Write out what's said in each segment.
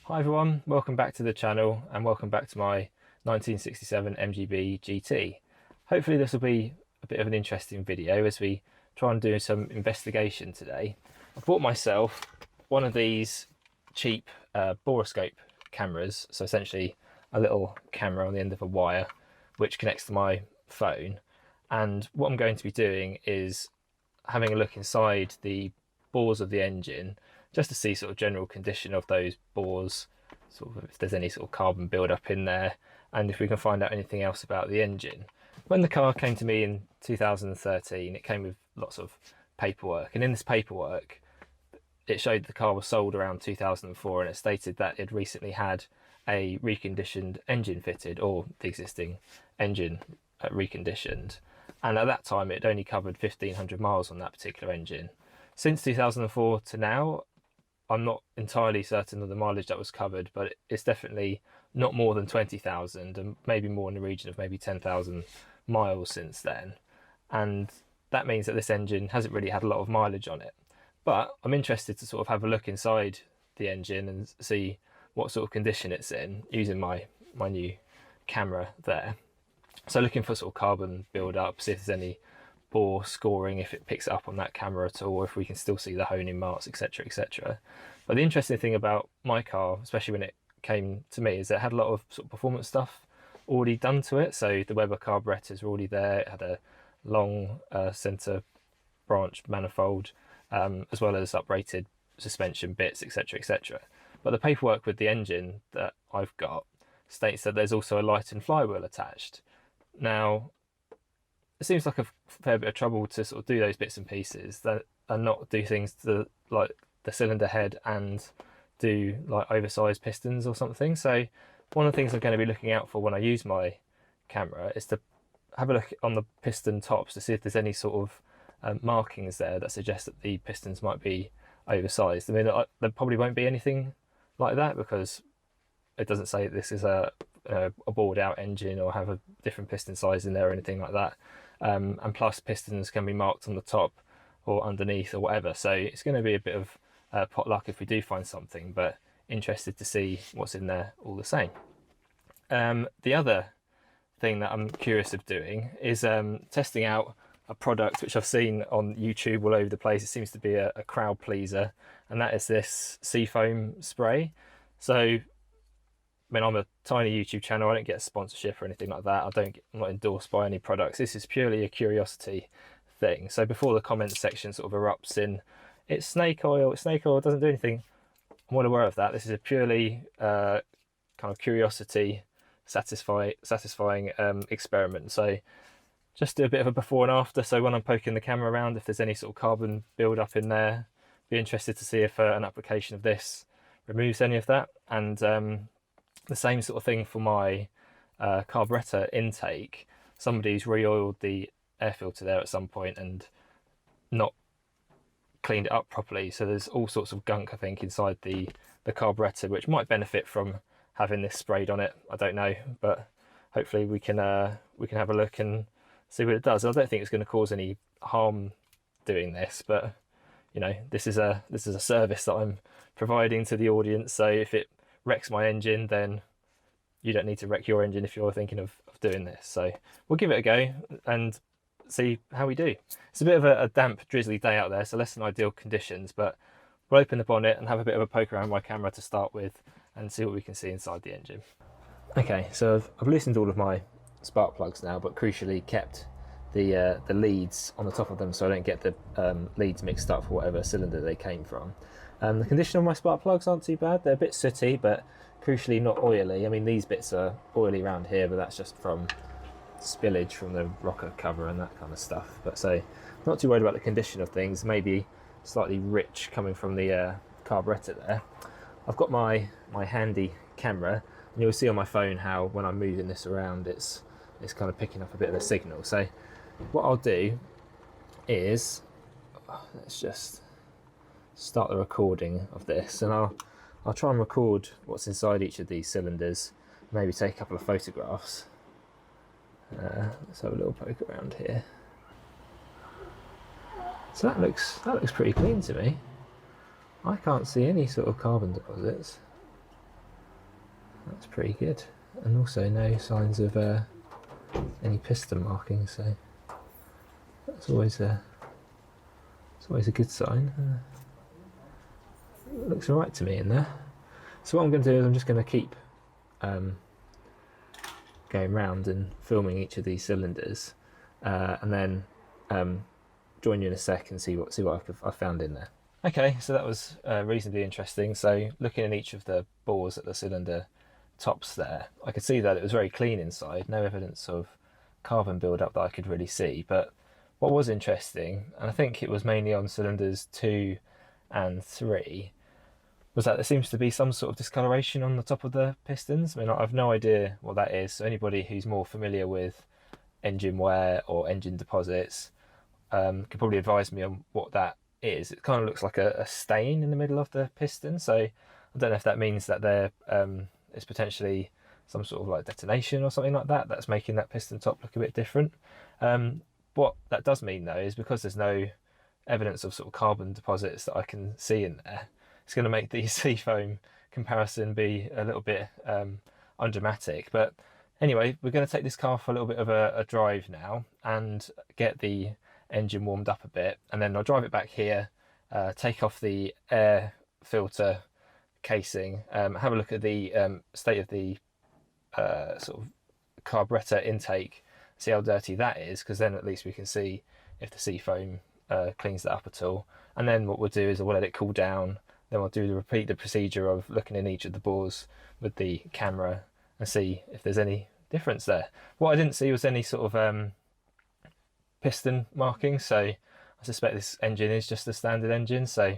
Hi everyone, welcome back to the channel and welcome back to my 1967 MGB GT. Hopefully this will be a bit of an interesting video as we try and do some investigation today. I bought myself one of these cheap Borescope cameras, so essentially a little camera on the end of a wire which connects to my phone, and what I'm going to be doing is having a look inside the bores of the engine just to see sort of general condition of those bores, sort of if there's any sort of carbon build-up in there, and if we can find out anything else about the engine. When the car came to me in 2013, it came with lots of paperwork, and in this paperwork it showed the car was sold around 2004, and it stated that it recently had a reconditioned engine fitted, or the existing engine reconditioned, and at that time it only covered 1,500 miles on that particular engine. Since 2004 to now, I'm not entirely certain of the mileage that was covered, but it's definitely not more than 20,000, and maybe more in the region of maybe 10,000 miles since then. And that means that this engine hasn't really had a lot of mileage on it. But I'm interested to sort of have a look inside the engine and see what sort of condition it's in using my new camera there. So looking for sort of carbon build up, see if there's any bore scoring, if it picks it up on that camera at all, or if we can still see the honing marks, etc, etc. But the interesting thing about my car, especially when it came to me, is it had a lot of sort of performance stuff already done to it. So the Weber carburetors were already there, it had a long centre branch manifold, as well as uprated suspension bits, etc, etc. But the paperwork with the engine that I've got states that there's also a light and flywheel attached. Now, it seems like a fair bit of trouble to sort of do those bits and pieces that and not do things to like the cylinder head and do like oversized pistons or something. So one of the things I'm going to be looking out for when I use my camera is to have a look on the piston tops to see if there's any sort of markings there that suggest that the pistons might be oversized. I mean, there probably won't be anything like that because it doesn't say this is a bored out engine or have a different piston size in there or anything like that. And plus pistons can be marked on the top or underneath or whatever, so it's going to be a bit of pot luck if we do find something, but interested to see what's in there all the same. The other thing that I'm curious of doing is testing out a product which I've seen on YouTube all over the place. It seems to be a crowd pleaser, and that is this seafoam spray. So I mean, I'm a tiny YouTube channel, I don't get a sponsorship or anything like that. I'm not endorsed by any products. This is purely a curiosity thing. So before the comments section sort of erupts in, it's snake oil, it doesn't do anything, I'm well aware of that. This is a purely kind of curiosity satisfying experiment. So just do a bit of a before and after. So when I'm poking the camera around, if there's any sort of carbon build up in there, be interested to see if an application of this removes any of that. And the same sort of thing for my carburetor intake. Somebody's re-oiled the air filter there at some point and not cleaned it up properly, so there's all sorts of gunk I think inside the carburetor which might benefit from having this sprayed on it. I don't know, but hopefully we can have a look and see what it does. I don't think it's going to cause any harm doing this, but you know, this is a service that I'm providing to the audience, so if it wrecks my engine, then you don't need to wreck your engine if you're thinking of doing this. So we'll give it a go and see how we do. It's a bit of a damp, drizzly day out there, so less than ideal conditions, but we'll open the bonnet and have a bit of a poke around my camera to start with and see what we can see inside the engine. Okay, so I've loosened all of my spark plugs now, but crucially kept the leads on the top of them so I don't get the leads mixed up for whatever cylinder they came from. The condition of my spark plugs aren't too bad. They're a bit sooty, but crucially not oily. I mean, these bits are oily around here, but that's just from spillage from the rocker cover and that kind of stuff. But so, not too worried about the condition of things. Maybe slightly rich coming from the carburetor there. I've got my handy camera, and you'll see on my phone how when I'm moving this around, it's kind of picking up a bit of a signal. So, what I'll do is, let's just start the recording of this, and I'll try and record what's inside each of these cylinders, maybe take a couple of photographs. Let's have a little poke around here. So that looks pretty clean to me. I can't see any sort of carbon deposits. That's pretty good. And also no signs of any piston markings, so that's always a good sign. It looks alright to me in there. So what I'm going to do is I'm just going to keep going round and filming each of these cylinders, and then join you in a sec and see what I've found in there. Okay, so that was reasonably interesting. So looking at each of the bores at the cylinder tops there, I could see that it was very clean inside, no evidence of carbon build-up that I could really see. But what was interesting, and I think it was mainly on cylinders 2 and 3, was that there seems to be some sort of discoloration on the top of the pistons. I mean, I've no idea what that is, so anybody who's more familiar with engine wear or engine deposits could probably advise me on what that is. It kind of looks like a stain in the middle of the piston, so I don't know if that means that there is potentially some sort of like detonation or something like that that's making that piston top look a bit different. What that does mean though is because there's no evidence of sort of carbon deposits that I can see in there, it's going to make the seafoam comparison be a little bit undramatic. But anyway, we're going to take this car for a little bit of a drive now and get the engine warmed up a bit, and then I'll drive it back here, take off the air filter casing, have a look at the state of the sort of carburetor intake, see how dirty that is, because then at least we can see if the seafoam cleans that up at all. And then what we'll do is we'll let it cool down, then we'll repeat the procedure of looking in each of the bores with the camera and see if there's any difference there. What I didn't see was any sort of piston markings, so I suspect this engine is just a standard engine. So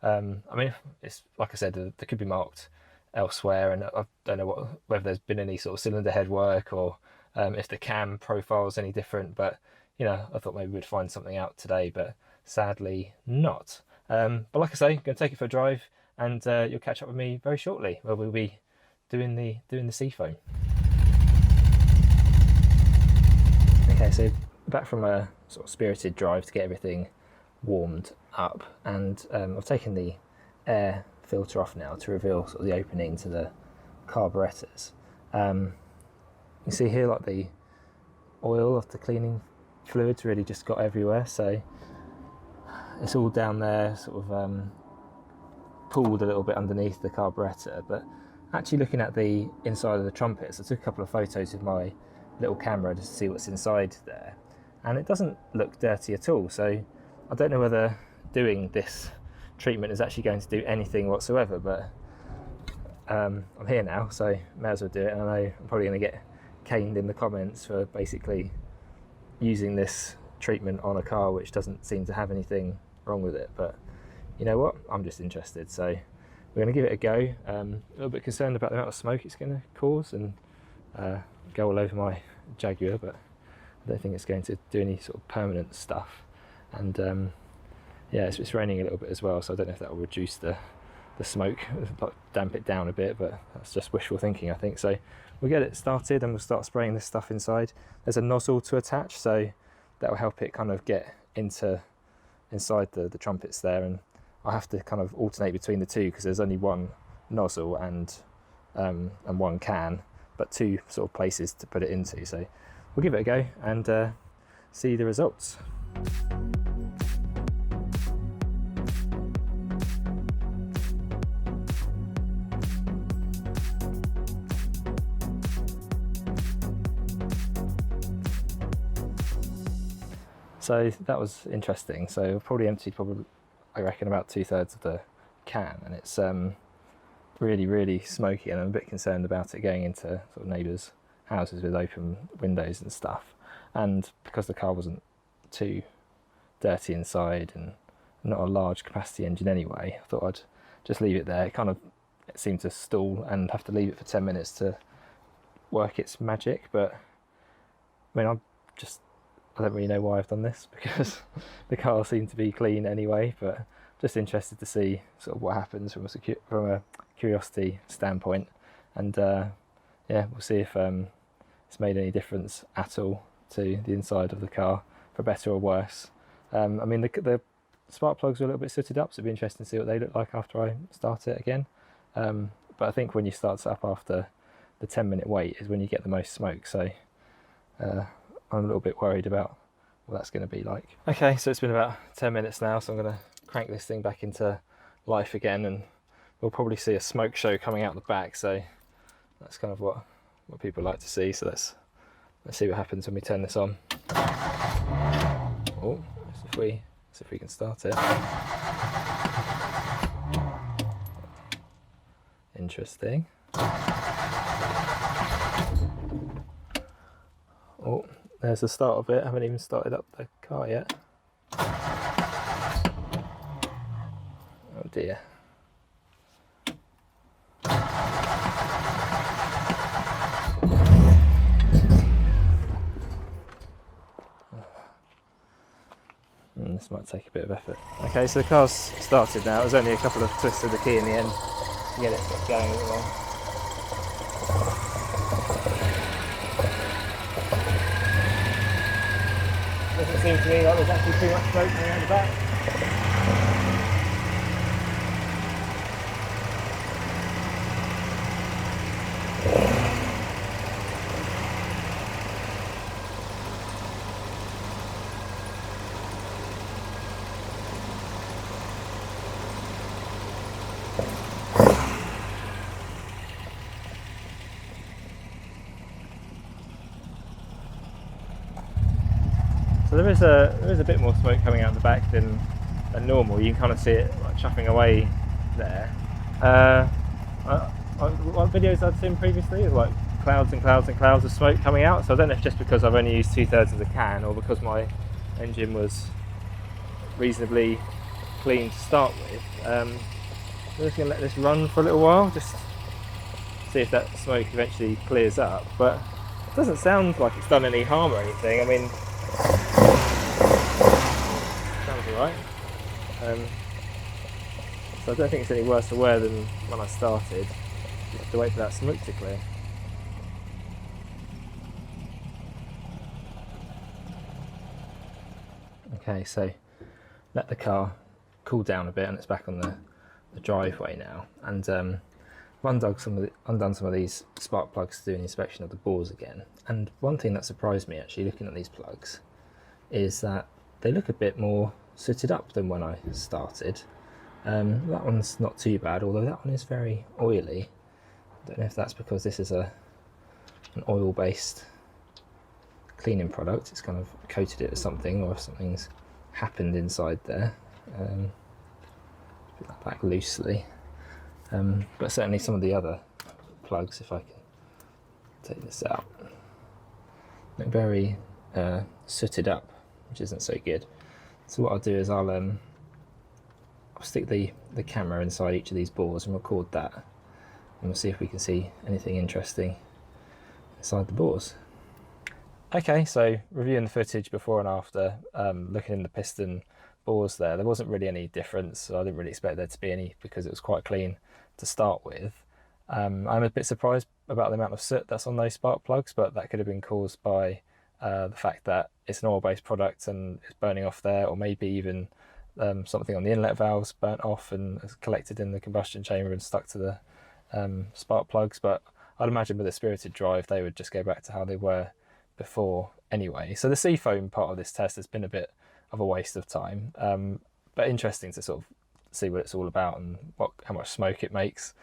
I mean, it's like I said, there could be marked elsewhere, and I don't know whether there's been any sort of cylinder head work or if the cam profile is any different. But you know, I thought maybe we'd find something out today, but sadly not. But like I say, I'm going to take it for a drive, and you'll catch up with me very shortly where we'll be doing the seafoam. Okay, so back from a sort of spirited drive to get everything warmed up, and I've taken the air filter off now to reveal sort of the opening to the carburetors. You see here, like the oil of the cleaning fluids really just got everywhere, so it's all down there, sort of pooled a little bit underneath the carburetor. But actually looking at the inside of the trumpets, I took a couple of photos with my little camera just to see what's inside there, and it doesn't look dirty at all. So I don't know whether doing this treatment is actually going to do anything whatsoever, but I'm here now, so may as well do it. And I know I'm probably going to get caned in the comments for basically using this treatment on a car which doesn't seem to have anything wrong with it, but you know what, I'm just interested, so we're going to give it a go. A little bit concerned about the amount of smoke it's going to cause and go all over my Jaguar, but I don't think it's going to do any sort of permanent stuff. And yeah, it's raining a little bit as well, so I don't know if that will reduce the smoke, like damp it down a bit, but that's just wishful thinking, I think. So we'll get it started and we'll start spraying this stuff inside. There's a nozzle to attach, so that will help it kind of get inside the trumpets there, and I have to kind of alternate between the two because there's only one nozzle and one can, but two sort of places to put it into. So we'll give it a go and see the results. So that was interesting. So I've probably emptied I reckon about 2/3 of the can, and it's really smoky, and I'm a bit concerned about it going into sort of neighbours' houses with open windows and stuff. And because the car wasn't too dirty inside and not a large capacity engine anyway, I thought I'd just leave it there. It seemed to stall and have to leave it for 10 minutes to work its magic, but I mean, I don't really know why I've done this because the car seemed to be clean anyway, but just interested to see sort of what happens from a curiosity standpoint. And yeah, we'll see if it's made any difference at all to the inside of the car, for better or worse. I mean, the spark plugs are a little bit sooted up, so it'd be interesting to see what they look like after I start it again. But I think when you start it up after the 10-minute wait is when you get the most smoke. So I'm a little bit worried about what that's going to be like. Okay, so it's been about 10 minutes now, so I'm going to crank this thing back into life again, and we'll probably see a smoke show coming out the back. So that's kind of what people like to see. So let's see what happens when we turn this on. Oh, let's see if we can start it. Interesting. Oh, there's the start of it. I haven't even started up the car yet. Oh dear. This might take a bit of effort. Okay, so the car's started now. It was only a couple of twists of the key in the end to get it going a little while. Doesn't seem to me like there's actually too much smoke coming out the back. So there is a bit more smoke coming out the back than normal. You can kind of see it like chuffing away there. What videos I'd seen previously is like clouds and clouds and clouds of smoke coming out. So I don't know if just because I've only used 2/3 of the can, or because my engine was reasonably clean to start with. I'm just going to let this run for a little while, just see if that smoke eventually clears up. But it doesn't sound like it's done any harm or anything. I mean, sounds alright. So I don't think it's any worse for wear than when I started. Just have to wait for that smoke to clear. Okay, so let the car cool down a bit, and it's back on the driveway now. And I've undone some of these spark plugs to do an inspection of the bores again. And one thing that surprised me actually looking at these plugs is that they look a bit more sooted up than when I started. That one's not too bad, although that one is very oily. I don't know if that's because this is an oil-based cleaning product. It's kind of coated it with something, or if something's happened inside there. Put that back loosely. But certainly some of the other plugs, if I can take this out, look very sooted up, which isn't so good. So what I'll do is I'll stick the camera inside each of these bores and record that, and we'll see if we can see anything interesting inside the bores. Okay, so reviewing the footage before and after, looking in the piston bores there wasn't really any difference. So I didn't really expect there to be any because it was quite clean to start with. I'm a bit surprised about the amount of soot that's on those spark plugs, but that could have been caused by the fact that it's an oil-based product and it's burning off there, or maybe even something on the inlet valves burnt off and has collected in the combustion chamber and stuck to the spark plugs. But I'd imagine with a spirited drive they would just go back to how they were before anyway. So the seafoam part of this test has been a bit of a waste of time, but interesting to sort of see what it's all about and how much smoke it makes.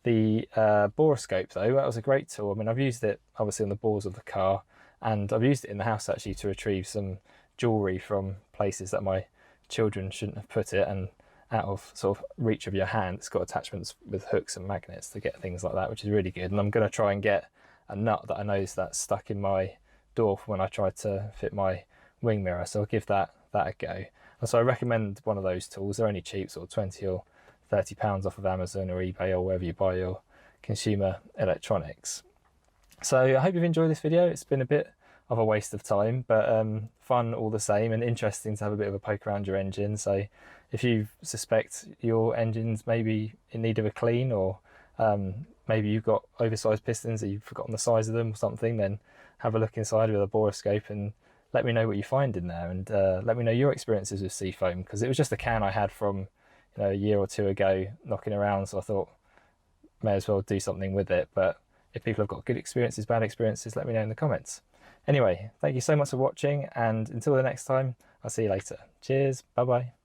The Borescope though, that was a great tool. I mean, I've used it obviously on the bores of the car, and I've used it in the house actually to retrieve some jewellery from places that my children shouldn't have put it, and out of sort of reach of your hand. It's got attachments with hooks and magnets to get things like that, which is really good. And I'm going to try and get a nut that I know is that's stuck in my door from when I tried to fit my wing mirror, so I'll give that a go. And so I recommend one of those tools. They're only cheap, sort of 20 or 30 pounds off of Amazon or eBay or wherever you buy your consumer electronics. So I hope you've enjoyed this video. It's been a bit of a waste of time, but fun all the same, and interesting to have a bit of a poke around your engine. So if you suspect your engine's maybe in need of a clean, or maybe you've got oversized pistons that you've forgotten the size of them or something, then have a look inside with a Borescope and let me know what you find in there, and let me know your experiences with seafoam, because it was just a can I had from a year or two ago knocking around, so I thought may as well do something with it. But If people have got good experiences, bad experiences, let me know in the comments. Anyway, thank you so much for watching, and until the next time, I'll see you later. Cheers, bye bye.